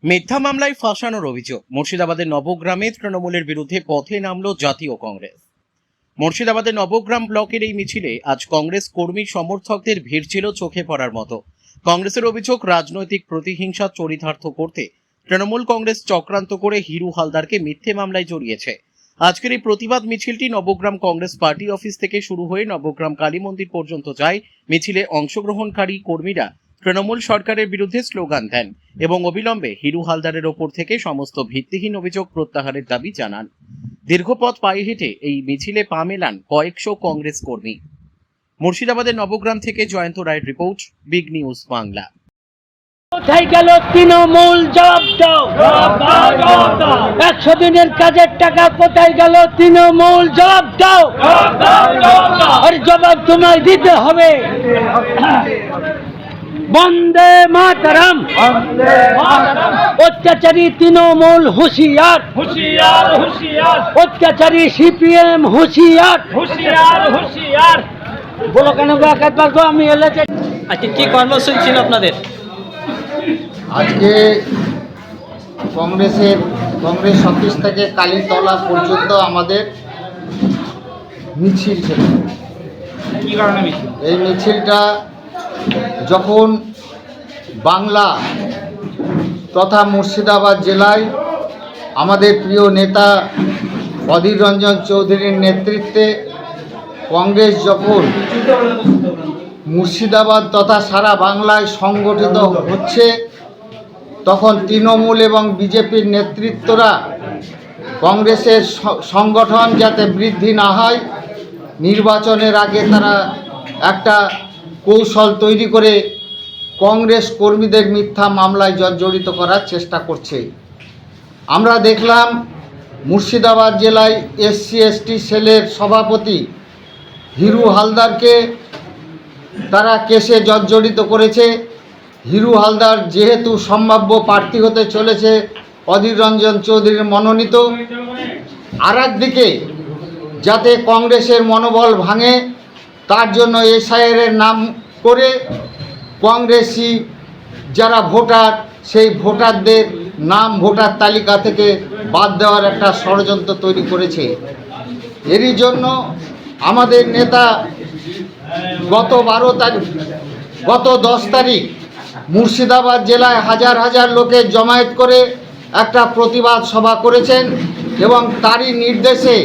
মিথ্যা মামলায় ফাঁসানোর অভিযোগ মুর্শিদাবাদের নবগ্রামে তৃণমূলের বিরুদ্ধে পথে নামল জাতীয় কংগ্রেস। মুর্শিদাবাদের নবগ্রাম ব্লকের এই মিছিলে আজ কংগ্রেস কর্মী সমর্থকদের ভিড় ছিল চোখে পড়ার মতো। কংগ্রেসের অভিযোগ, রাজনৈতিক প্রতিহিংসা চরিতার্থ করতে তৃণমূল কংগ্রেস চক্রান্ত করে হিরু হালদারকে মিথ্যে মামলায় জড়িয়েছে। আজকের এই প্রতিবাদ মিছিলটি নবগ্রাম কংগ্রেস পার্টি অফিস থেকে শুরু হয়ে নবগ্রাম কালী মন্দির পর্যন্ত যায়। মিছিলে অংশগ্রহণকারী কর্মীরা তৃণমূল সরকারের বিরুদ্ধে স্লোগান দেন এবং অবিলম্বে হিরু হালদারের ওপর থেকে সমস্ত ভিত্তিহীন অভিযোগ প্রত্যাহারের দাবি জানান। দীর্ঘপথ পায়ে হেঁটে এই মিছিলে পা মেলান কয়েকশো কংগ্রেস কর্মী। মুর্শিদাবাদের নবগ্রাম থেকে জয়ন্ত রায়ের রিপোর্ট, বিগ নিউজ বাংলা। কোথায় গেল তৃণমূল? জবাব দাও। 100 দিনের কাজের টাকা কোথায় গেল তৃণমূল? জবাব দাও। আর জবাব তোমায় দিতে হবে। বন্দে মাতরম। অত্যাচারী তৃণমূল হুঁশিয়ার, হুঁশিয়ার, হুঁশিয়ার। অত্যাচারী সিপিএম হুঁশিয়ার, হুঁশিয়ার, হুঁশিয়ার। বলো কেন একবার তো আমি এলাকায়। আজকে কি কর্মসূচি ছিল আপনাদের? আজকে কংগ্রেস অফিস থেকে কালীতলা পর্যন্ত আমাদের মিছিল ছিল। কি কারণে মিছিল? এই মিছিলটা যখন বাংলা তথা মুর্শিদাবাদ জেলায় আমাদের প্রিয় নেতা অধীর রঞ্জন চৌধুরীর নেতৃত্বে কংগ্রেস যখন মুর্শিদাবাদ তথা সারা বাংলায় সংগঠিত হচ্ছে, তখন তৃণমূল এবং বিজেপির নেতৃত্বরা কংগ্রেসের সংগঠন যাতে বৃদ্ধি না হয়, নির্বাচনের আগে তারা একটা কৌশল তৈরি করে কংগ্রেস কর্মীদের মিথ্যা মামলায় জর্জরিত করার চেষ্টা করছে। আমরা দেখলাম মুর্শিদাবাদ জেলায় SC/ST সেলের সভাপতি হিরু হালদারকে তারা কেসে জর্জরিত করেছে। হিরু হালদার যেহেতু সম্ভাব্য প্রার্থী হতে চলেছে অধীর রঞ্জন চৌধুরীর মনোনীত, আর একদিকে যাতে কংগ্রেসের মনোবল ভাঙে তার জন্য SIR নাম করে কংগ্রেসি যারা ভোটার, সেই ভোটারদের নাম ভোটার তালিকা থেকে বাদ দেওয়ার একটা ষড়যন্ত্র তৈরি করেছে। এরই জন্য আমাদের নেতা গত 10 তারিখ মুর্শিদাবাদ জেলায় হাজার হাজার লোকের জমায়েত করে একটা প্রতিবাদ সভা করেছেন এবং তারই নির্দেশে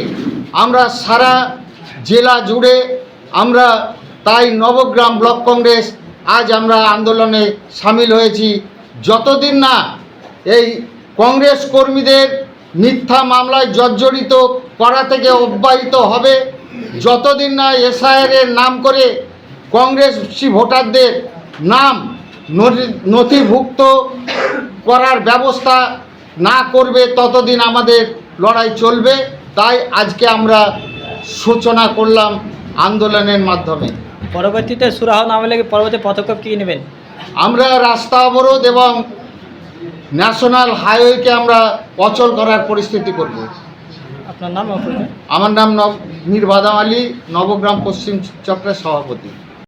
আমরা সারা জেলা জুড়ে আমরা তাই নবগ্রাম ব্লক কংগ্রেস আজ আমরা আন্দোলনে সামিল হয়েছি। যতদিন না এই কংগ্রেস কর্মীদের মিথ্যা মামলায় জর্জরিত করা থেকে অব্যাহত হবে, যতদিন না SIR নাম করে কংগ্রেসী ভোটারদের নাম নথিভুক্ত করার ব্যবস্থা না করবে, ততদিন আমাদের লড়াই চলবে। তাই আজকে আমরা সূচনা করলাম আন্দোলনের মাধ্যমে। পরবর্তীতে সুরাহ না হলে পরবর্তী পদক্ষেপ কী নেবেন? আমরা রাস্তা অবরোধ এবং ন্যাশনাল হাইওয়েকে আমরা অচল করার পরিস্থিতি করব। আপনার নাম? আমার নাম মীর বাদাম আলী, নবগ্রাম পশ্চিম চক্রের সভাপতি।